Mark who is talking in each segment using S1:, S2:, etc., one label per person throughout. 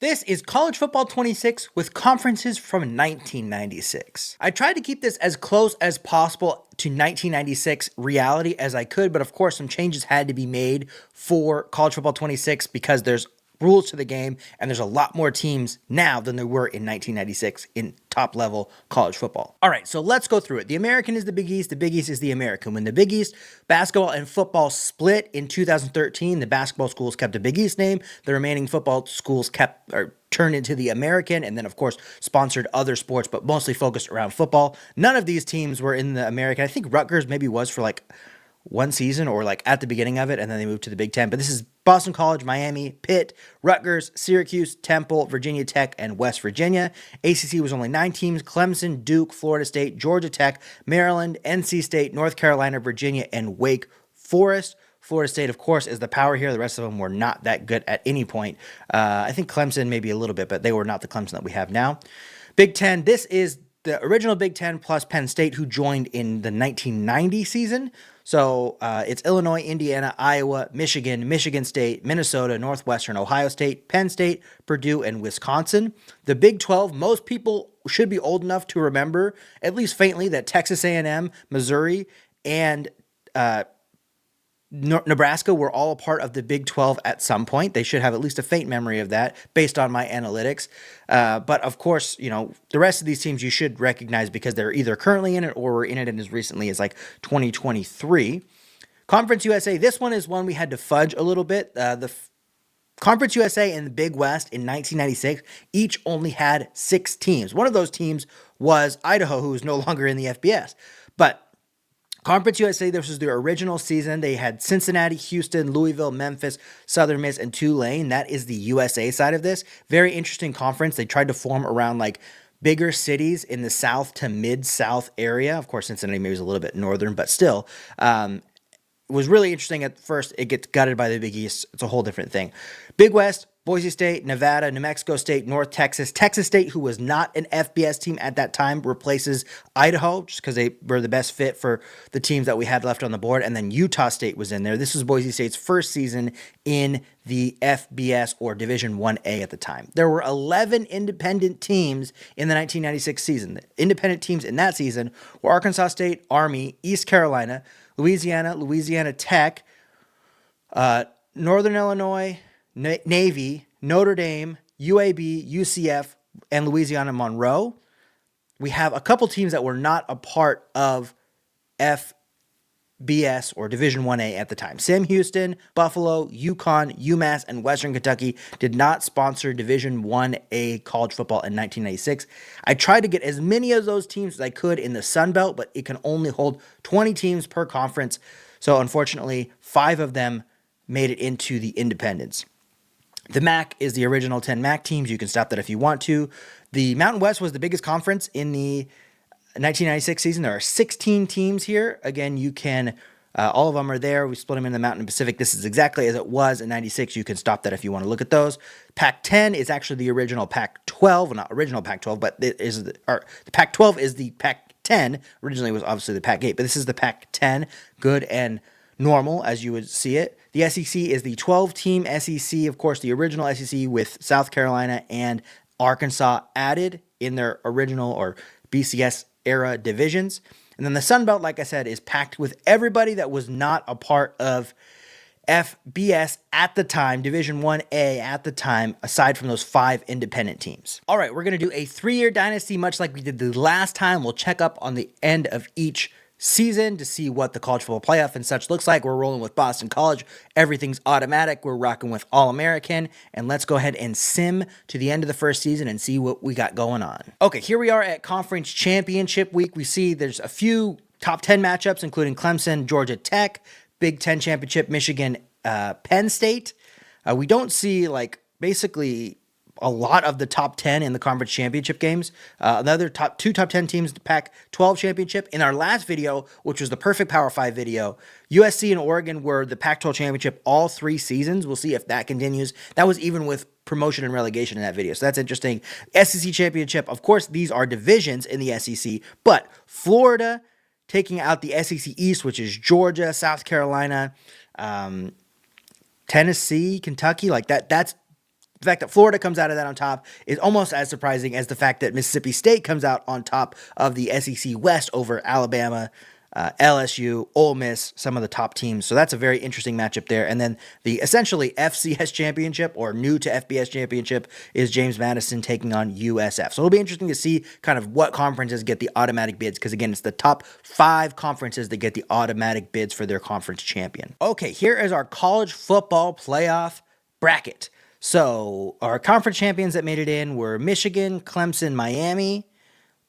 S1: This is College Football 26 with conferences from 1996. I tried to keep this as close as possible to 1996 reality as I could, but of course some changes had to be made for College Football 26 because there's rules to the game and there's a lot more teams now than there were in 1996 in top level college football. All right, so let's go through it. The American is the Big East, the Big East is the American. When the Big East basketball and football split in 2013, the basketball schools kept a Big East name, the remaining football schools turned into the American, and then of course sponsored other sports, but mostly focused around football. None of these teams were in the American. I think Rutgers maybe was for like one season or like at the beginning of it, and then they moved to the Big Ten. But this is Boston College, Miami, Pitt, Rutgers, Syracuse, Temple, Virginia Tech, and West Virginia. ACC was only 9 teams: Clemson, Duke, Florida State, Georgia Tech, Maryland, NC State, North Carolina, Virginia, and Wake Forest. Florida State, of course, is the power here. The rest of them were not that good at any point. I think Clemson maybe a little bit, but they were not the Clemson that we have now. Big Ten, this is the original Big Ten plus Penn State, who joined in the 1990 season. So it's Illinois, Indiana, Iowa, Michigan, Michigan State, Minnesota, Northwestern, Ohio State, Penn State, Purdue, and Wisconsin. The Big 12, most people should be old enough to remember, at least faintly, that Texas A&M, Missouri, and Nebraska were all a part of the Big 12 at some point. They should have at least a faint memory of that based on my analytics. But of course, you know, the rest of these teams you should recognize because they're either currently in it or were in it as recently as like 2023. Conference USA, this one is one we had to fudge a little bit. Conference USA and the Big West in 1996 each only had 6 teams. One of those teams was Idaho, who is no longer in the FBS. But Conference USA, this was the original season. They had Cincinnati, Houston, Louisville, Memphis, Southern Miss, and Tulane. That is the USA side of this. Very interesting conference. They tried to form around like bigger cities in the South to Mid-South area. Of course, Cincinnati maybe was a little bit northern, but still. It was really interesting at first. It gets gutted by the Big East. It's a whole different thing. Big West, Boise State, Nevada, New Mexico State, North Texas. Texas State, who was not an FBS team at that time, replaces Idaho just because they were the best fit for the teams that we had left on the board. And then Utah State was in there. This was Boise State's first season in the FBS or Division 1A at the time. There were 11 independent teams in the 1996 season. The independent teams in that season were Arkansas State, Army, East Carolina, Louisiana Tech, Northern Illinois, Navy, Notre Dame, UAB, UCF, and Louisiana Monroe. We have a couple teams that were not a part of FBS or Division 1A at the time. Sam Houston, Buffalo, UConn, UMass, and Western Kentucky did not sponsor Division 1A college football in 1996. I tried to get as many of those teams as I could in the Sun Belt, but it can only hold 20 teams per conference. So unfortunately, 5 of them made it into the independents. The MAC is the original 10 MAC teams. You can stop that if you want to. The Mountain West was the biggest conference in the 1996 season. There are 16 teams here. Again, you can, all of them are there. We split them in the Mountain and Pacific. This is exactly as it was in 96. You can stop that if you want to look at those. Pac-10 is actually the original Pac-12. Well, not original Pac-12, but the Pac-12 is the Pac-10. Originally it was obviously the Pac-8, but this is the Pac-10, good and normal as you would see it. The SEC is the 12-team SEC, of course, the original SEC with South Carolina and Arkansas added in their original or BCS era divisions. And then the Sun Belt, like I said, is packed with everybody that was not a part of FBS at the time, Division 1A at the time, aside from those 5 independent teams. All right, we're going to do a 3-year dynasty, much like we did the last time. We'll check up on the end of each season to see what the college football playoff and such looks like. We're rolling with Boston College. Everything's automatic. We're rocking with All-American. And let's go ahead and sim to the end of the first season and see what we got going on. Okay, here we are at Conference Championship Week. We see there's a few top 10 matchups, including Clemson, Georgia Tech, Big Ten Championship, Michigan, Penn State. We don't see like basically a lot of the top 10 in the conference championship games. Another top 10 teams to Pac-12 championship. In our last video, which was the perfect Power 5 video, USC and Oregon were the Pac-12 championship all 3 seasons. We'll see if that continues. That was even with promotion and relegation in that video. So that's interesting. SEC championship, of course, these are divisions in the SEC, but Florida taking out the SEC East, which is Georgia, South Carolina, Tennessee, Kentucky, like that's the fact that Florida comes out of that on top is almost as surprising as the fact that Mississippi State comes out on top of the SEC West over Alabama, LSU, Ole Miss, some of the top teams. So that's a very interesting matchup there. And then the essentially FCS championship, or new to FBS championship, is James Madison taking on USF. So it'll be interesting to see kind of what conferences get the automatic bids, because again, it's the top 5 conferences that get the automatic bids for their conference champion. Okay, here is our college football playoff bracket. So our conference champions that made it in were Michigan, Clemson, Miami,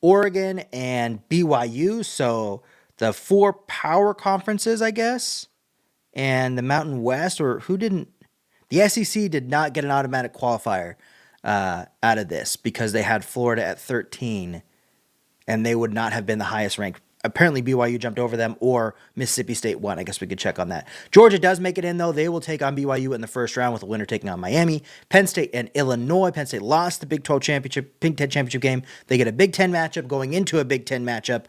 S1: Oregon, and BYU. So the 4 power conferences, I guess, and the Mountain West, or who didn't? The SEC did not get an automatic qualifier out of this because they had Florida at 13, and they would not have been the highest ranked. Apparently BYU jumped over them, or Mississippi State won. I guess we could check on that. Georgia does make it in, though. They will take on BYU in the first round, with the winner taking on Miami. Penn State and Illinois. Penn State lost the Big 12 championship, Big 10 championship game. They get a Big 10 matchup going into a Big 10 matchup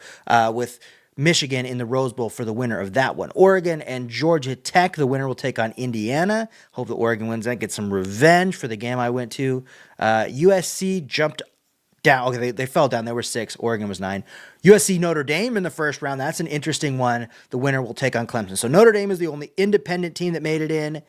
S1: with Michigan in the Rose Bowl for the winner of that one. Oregon and Georgia Tech, the winner will take on Indiana. Hope that Oregon wins that, get some revenge for the game I went to. USC jumped down. Okay, they fell down. They were 6. Oregon was 9. USC Notre Dame in the first round. That's an interesting one. The winner will take on Clemson. So Notre Dame is the only independent team that made it in,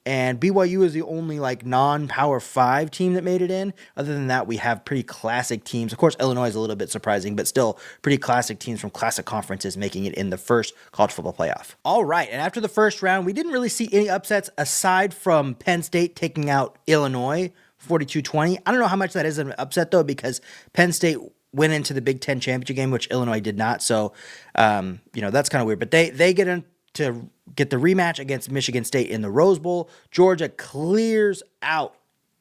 S1: and BYU is the only non-Power 5 team that made it in. Other than that, we have pretty classic teams. Of course, Illinois is a little bit surprising, but still pretty classic teams from classic conferences making it in the first college football playoff. All right, and after the first round, we didn't really see any upsets aside from Penn State taking out Illinois 42-20. I don't know how much that is an upset, though, because Penn State went into the Big 10 championship game, which Illinois did not. So, that's kind of weird. But they get in to get the rematch against Michigan State in the Rose Bowl. Georgia clears out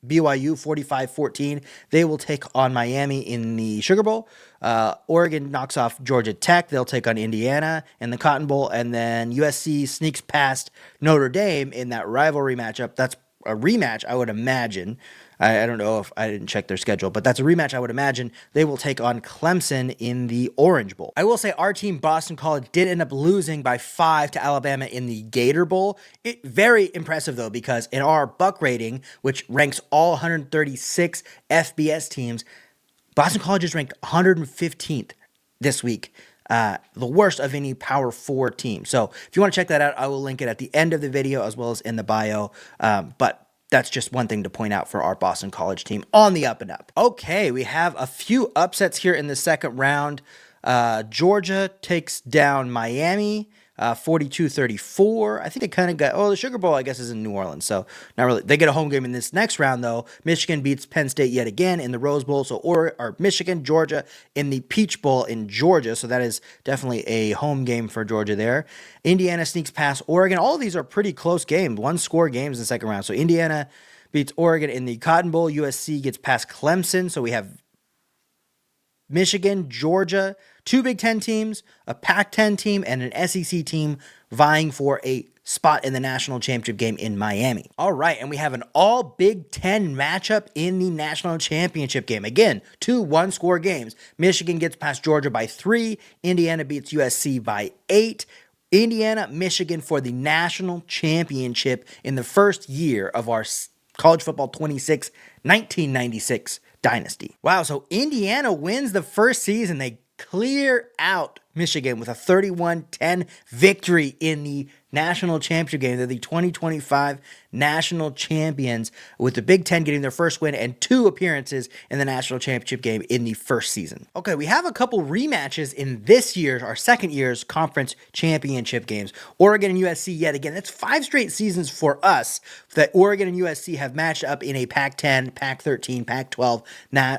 S1: BYU 45-14. They will take on Miami in the Sugar Bowl. Oregon knocks off Georgia Tech. They'll take on Indiana in the Cotton Bowl. And then USC sneaks past Notre Dame in that rivalry matchup. That's a rematch, I would imagine. I don't know, if I didn't check their schedule, but that's a rematch I would imagine. They will take on Clemson in the Orange Bowl. I will say our team, Boston College, did end up losing by 5 to Alabama in the Gator Bowl. Very impressive, though, because in our Buck rating, which ranks all 136 FBS teams, Boston College is ranked 115th this week. The worst of any Power 4 team. So if you want to check that out, I will link it at the end of the video as well as in the bio. But that's just one thing to point out for our Boston College team on the up and up. Okay, we have a few upsets here in the second round. Georgia takes down Miami 42-34. I think they kind of got, the Sugar Bowl, I guess, is in New Orleans, so not really. They get a home game in this next round, though. Michigan beats Penn State yet again in the Rose Bowl, so or Michigan, Georgia in the Peach Bowl in Georgia, so that is definitely a home game for Georgia there. Indiana sneaks past Oregon. All of these are pretty close games, one-score games in the second round. So Indiana beats Oregon in the Cotton Bowl. USC gets past Clemson, so we have Michigan, Georgia, 2 Big Ten teams, a Pac-10 team, and an SEC team vying for a spot in the national championship game in Miami. All right, and we have an all Big Ten matchup in the national championship game. Again, 2 one-score games. Michigan gets past Georgia by 3. Indiana beats USC by 8. Indiana, Michigan for the national championship in the first year of our College Football 26 1996 Dynasty. Wow, so Indiana wins the first season. They clear out Michigan with a 31-10 victory in the national championship game. They're the 2025 national champions, with the Big Ten getting their first win and 2 appearances in the national championship game in the first season. Okay, we have a couple rematches in this year's, our second year's conference championship games. Oregon and USC yet again. That's 5 straight seasons for us that Oregon and USC have matched up in a Pac-10, Pac-13, Pac-12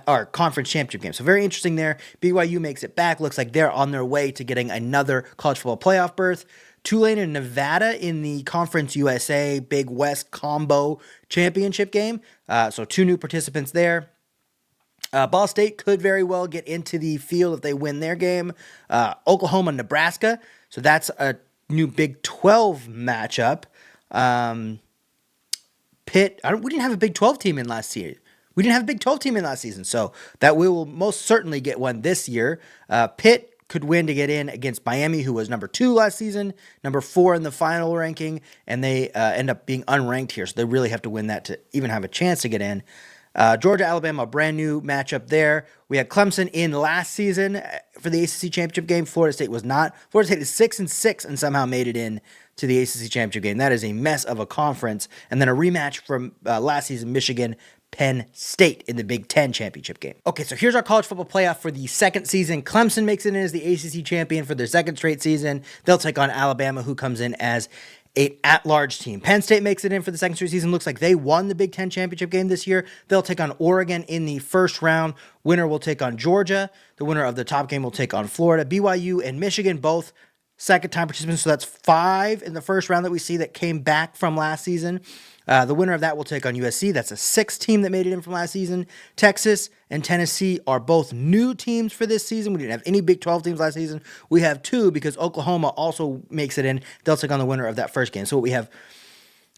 S1: or conference championship game. So very interesting there. BYU makes it back. Looks like they're on their way to getting another college football playoff berth. Tulane and Nevada in the Conference USA Big West Combo Championship game. So 2 new participants there. Ball State could very well get into the field if they win their game. Oklahoma, Nebraska. So that's a new Big 12 matchup. Pitt. We didn't have a Big 12 team in last year. We didn't have a Big 12 team in last season. So that we will most certainly get one this year. Pitt, could win to get in against Miami, who was number 2 last season, number 4 in the final ranking, and they end up being unranked here. So they really have to win that to even have a chance to get in. Georgia, Alabama, a brand new matchup there. We had Clemson in last season for the ACC championship game. Florida State was not. Florida State is 6-6 and somehow made it in to the ACC championship game. That is a mess of a conference. And then a rematch from last season, Michigan, Penn State in the Big Ten championship game. Okay, so here's our college football playoff for the second season. Clemson makes it in as the ACC champion for their second straight season. They'll take on Alabama, who comes in as an at-large team. Penn State makes it in for the second straight season. Looks like they won the Big Ten championship game this year. They'll take on Oregon in the first round. Winner will take on Georgia. The winner of the top game will take on Florida. BYU and Michigan, both second-time participants. So that's 5 in the first round that we see that came back from last season. The winner of that will take on USC. That's a 6th team that made it in from last season. Texas and Tennessee are both new teams for this season. We didn't have any Big 12 teams last season. We have 2 because Oklahoma also makes it in. They'll take on the winner of that first game. So we have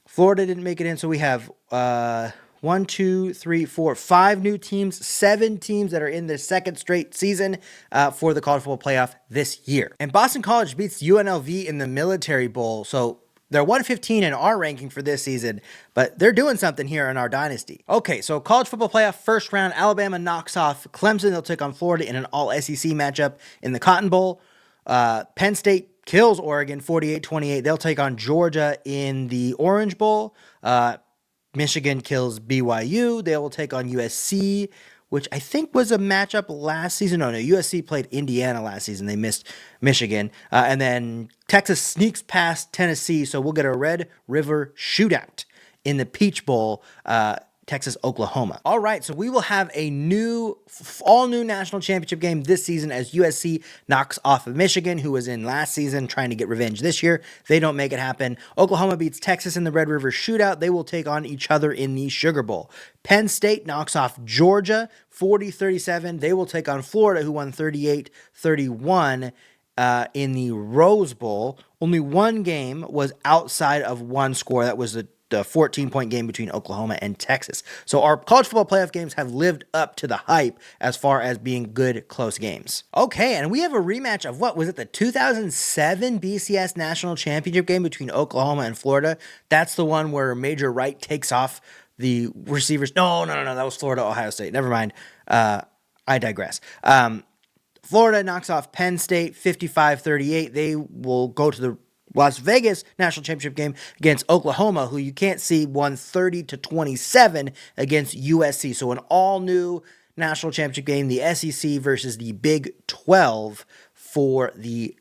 S1: Florida didn't make it in. So we have 1, 2, 3, 4, 5 new teams, 7 teams that are in their second straight season for the college football playoff this year. And Boston College beats UNLV in the Military Bowl. So they're 115 in our ranking for this season, but they're doing something here in our dynasty. Okay, so college football playoff first round, Alabama knocks off Clemson. They'll take on Florida in an all-SEC matchup in the Cotton Bowl. Penn State kills Oregon 48-28. They'll take on Georgia in the Orange Bowl. Michigan kills BYU. They will take on USC, which I think was a matchup last season. No, USC played Indiana last season. They missed Michigan. And then Texas sneaks past Tennessee, so we'll get a Red River shootout in the Peach Bowl, Texas, Oklahoma. All right, so we will have a all-new national championship game this season as USC knocks off of Michigan, who was in last season trying to get revenge this year. They don't make it happen. Oklahoma beats Texas in the Red River shootout. They will take on each other in the Sugar Bowl. Penn State knocks off Georgia 40-37. They will take on Florida, who won 38-31 in the Rose Bowl. Only one game was outside of one score. That was the 14-point game between Oklahoma and Texas. So our college football playoff games have lived up to the hype as far as being good, close games. Okay, and we have a rematch of what was it, the 2007 BCS National Championship game between Oklahoma and Florida. That's the one where Major Wright takes off the receivers. No, that was Florida, Ohio State. Never mind. I digress. Florida knocks off Penn State 55-38. They will go to the Las Vegas National Championship game against Oklahoma, who you can't see won 30-27 against USC. So an all-new national championship game, the SEC versus the Big 12 for the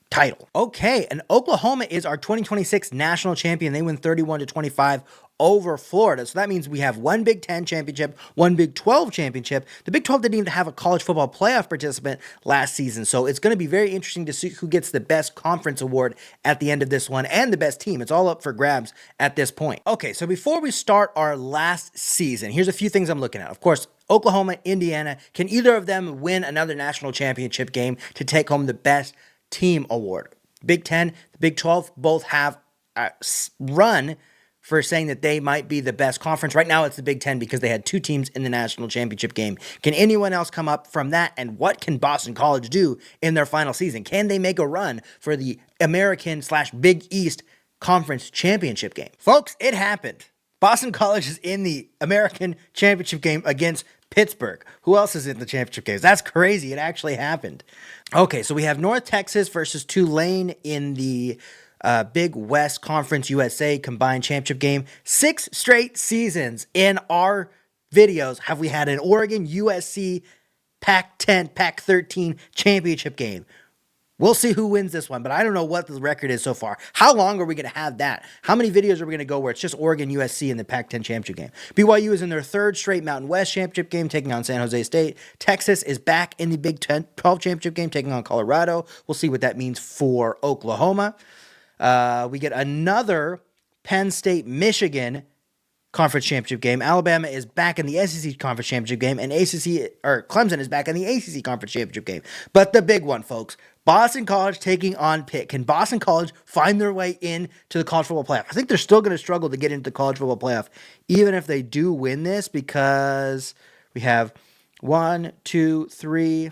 S1: title. Okay, and Oklahoma is our 2026 national champion. They win 31-25 over Florida. So that means we have one Big 10 championship, one Big 12 championship. The Big 12 didn't even have a college football playoff participant last season. So it's going to be very interesting to see who gets the best conference award at the end of this one and the best team. It's all up for grabs at this point. Okay, so before we start our last season, here's a few things I'm looking at. Of course, Oklahoma, Indiana, can either of them win another national championship game to take home the best team award? Big 10, the Big 12 both have a run for saying that they might be the best conference. Right now, it's the Big 10 because they had 2 teams in the national championship game. Can anyone else come up from that? And what can Boston College do in their final season? Can they make a run for the American/Big East Conference Championship game? Folks, it happened. Boston College is in the American Championship game against Pittsburgh. Who else is in the championship games? That's crazy. It actually happened. Okay, so we have North Texas versus Tulane in the Big West Conference USA combined championship game. 6 straight seasons in our videos have we had an Oregon USC Pac-10, Pac-13 championship game. We'll see who wins this one, but I don't know what the record is so far. How long are we going to have that? How many videos are we going to go where it's just Oregon USC in the Pac-10 championship game? BYU is in their 3rd straight Mountain West championship game, taking on San Jose State. Texas is back in the Big 12 championship game, taking on Colorado. We'll see what that means for Oklahoma. We get another Penn State-Michigan Conference Championship game. Alabama is back in the SEC Conference Championship game, and Clemson is back in the ACC Conference Championship game. But the big one, folks, Boston College taking on Pitt. Can Boston College find their way into the college football playoff? I think they're still going to struggle to get into the college football playoff, even if they do win this, because we have 1, 2, 3,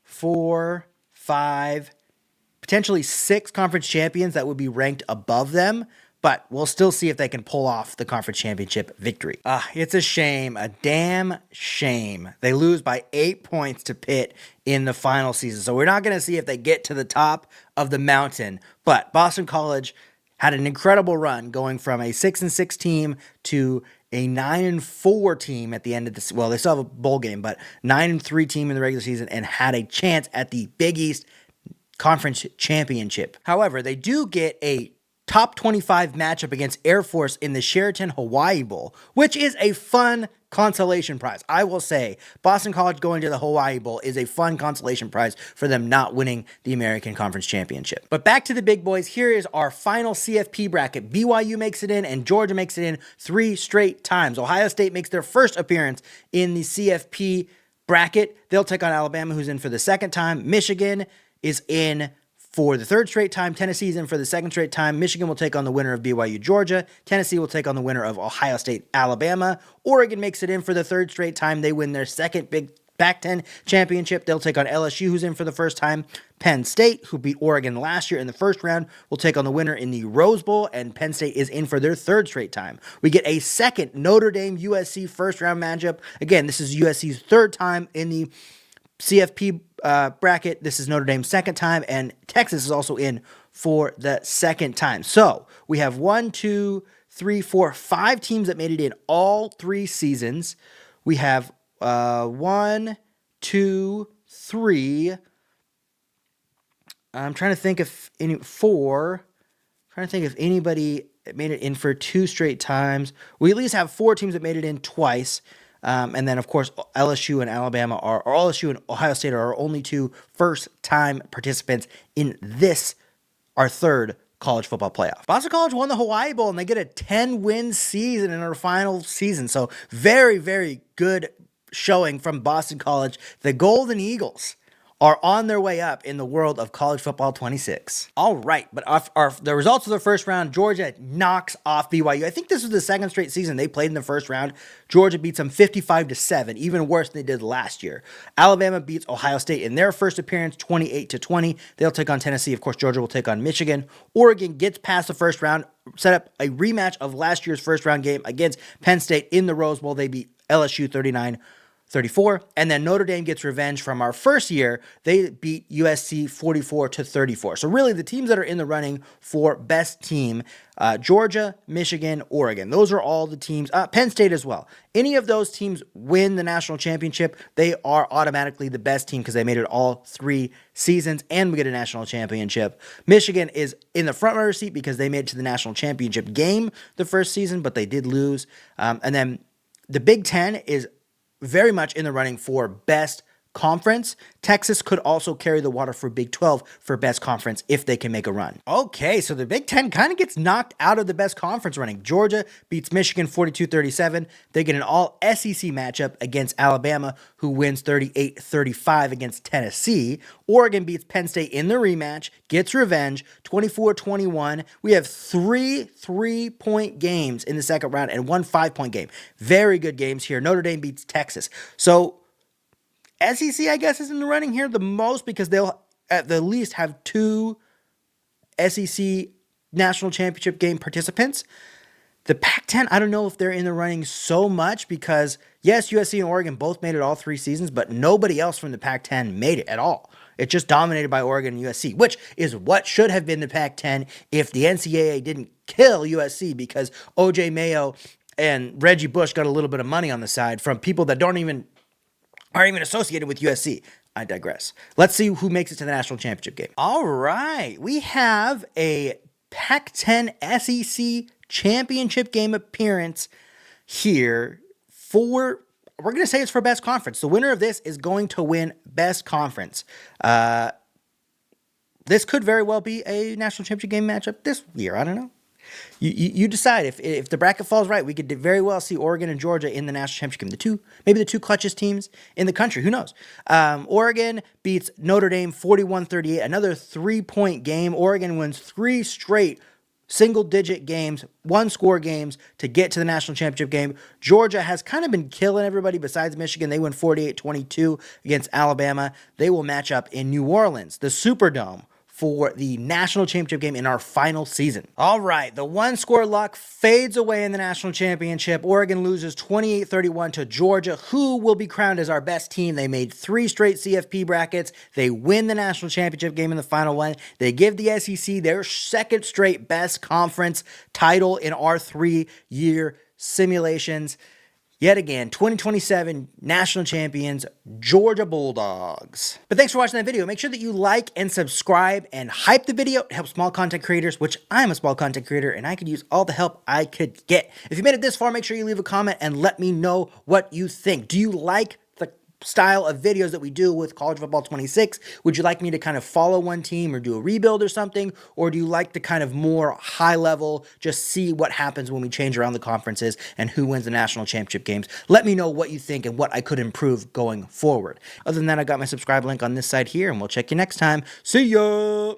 S1: 4, 5, potentially 6 conference champions that would be ranked above them, but we'll still see if they can pull off the conference championship victory. It's a shame, a damn shame. They lose by 8 points to Pitt in the final season. So we're not going to see if they get to the top of the mountain, but Boston College had an incredible run going from a 6-6 team to a 9-4 team at the end of this. Well, they still have a bowl game, but 9-3 team in the regular season and had a chance at the Big East Conference Championship. However, they do get a top 25 matchup against Air Force in the Sheraton Hawaii Bowl, which is a fun consolation prize. I will say, Boston College going to the Hawaii Bowl is a fun consolation prize for them not winning the American Conference Championship. But back to the big boys, here is our final CFP bracket. BYU makes it in and Georgia makes it in 3 straight times. Ohio State makes their first appearance in the CFP bracket. They'll take on Alabama, who's in for the second time. Michigan is in for the 3rd straight time. Tennessee is in for the 2nd straight time. Michigan will take on the winner of BYU, Georgia. Tennessee will take on the winner of Ohio State, Alabama. Oregon makes it in for the 3rd straight time. They win their 2nd Big Pac-10 championship. They'll take on LSU, who's in for the first time. Penn State, who beat Oregon last year in the first round, will take on the winner in the Rose Bowl, and Penn State is in for their 3rd straight time. We get a second Notre Dame USC first round matchup. Again, this is USC's 3rd time in the CFP bracket. This is Notre Dame's 2nd time, and Texas is also in for the 2nd time. So we have 1, 2, 3, 4, 5 teams that made it in all 3 seasons. We have 1, 2, 3. I'm trying to think if any 4. Trying to think if anybody made it in for 2 straight times. We at least have 4 teams that made it in twice. And then, of course, LSU and Alabama or LSU and Ohio State are our only 2 first-time participants in this, our 3rd college football playoff. Boston College won the Hawaii Bowl, and they get a 10-win season in our final season. So very, very good showing from Boston College. The Golden Eagles are on their way up in the world of college football 26. All right, but the results of the first round, Georgia knocks off BYU. I think this was the 2nd straight season they played in the first round. Georgia beats them 55-7, even worse than they did last year. Alabama beats Ohio State in their first appearance 28-20. They'll take on Tennessee. Of course, Georgia will take on Michigan. Oregon gets past the first round, set up a rematch of last year's first round game against Penn State in the Rose Bowl. They beat LSU 39-34, and then Notre Dame gets revenge from our first year. They beat USC 44-34. So really the teams that are in the running for best team, Georgia, Michigan, Oregon, those are all the teams, Penn State as well. Any of those teams win the national championship, they are automatically the best team because they made it all 3 seasons and we get a national championship. Michigan is in the front runner seat because they made it to the national championship game the first season, but they did lose. And then the Big Ten is very much in the running for best conference. Texas could also carry the water for Big 12 for best conference if they can make a run. Okay, so the Big Ten kind of gets knocked out of the best conference running. Georgia beats Michigan 42-37. They get an all SEC matchup against Alabama, who wins 38-35 against Tennessee. Oregon beats Penn State in the rematch, gets revenge, 24-21. We have 3 3-point games in the second round and 1 5-point game. Very good games here. Notre Dame beats Texas. So SEC, I guess, is in the running here the most because they'll at the least have 2 SEC national championship game participants. The Pac-10, I don't know if they're in the running so much because, yes, USC and Oregon both made it all 3 seasons, but nobody else from the Pac-10 made it at all. It's just dominated by Oregon and USC, which is what should have been the Pac-10 if the NCAA didn't kill USC because O.J. Mayo and Reggie Bush got a little bit of money on the side from people that aren't even associated with USC. I digress. Let's see who makes it to the national championship game. All right. We have a Pac-10 SEC championship game appearance here we're going to say it's for best conference. The winner of this is going to win best conference. This could very well be a national championship game matchup this year. I don't know. You decide. If the bracket falls right, we could very well see Oregon and Georgia in the national championship game. Maybe the two clutchest teams in the country. Who knows? Oregon beats Notre Dame 41-38. Another 3-point game. Oregon wins 3 straight single-digit games, one-score games to get to the national championship game. Georgia has kind of been killing everybody besides Michigan. They win 48-22 against Alabama. They will match up in New Orleans, the Superdome, for the national championship game in our final season. All right, the one-score luck fades away in the national championship. Oregon loses 28-31 to Georgia, who will be crowned as our best team. They made 3 straight CFP brackets. They win the national championship game in the final one. They give the SEC their second straight best conference title in our 3-year simulations. Yet again, 2027 national champions, Georgia Bulldogs. But thanks for watching that video. Make sure that you like and subscribe and hype the video. It helps small content creators, which I'm a small content creator, and I could use all the help I could get. If you made it this far, make sure you leave a comment and let me know what you think. Do you like the style of videos that we do with College Football 26? Would you like me to kind of follow one team or do a rebuild or something? Or do you like the kind of more high level, just see what happens when we change around the conferences and who wins the national championship games? Let me know what you think and what I could improve going forward. Other than that, I got my subscribe link on this side here, and we'll check you next time. See ya!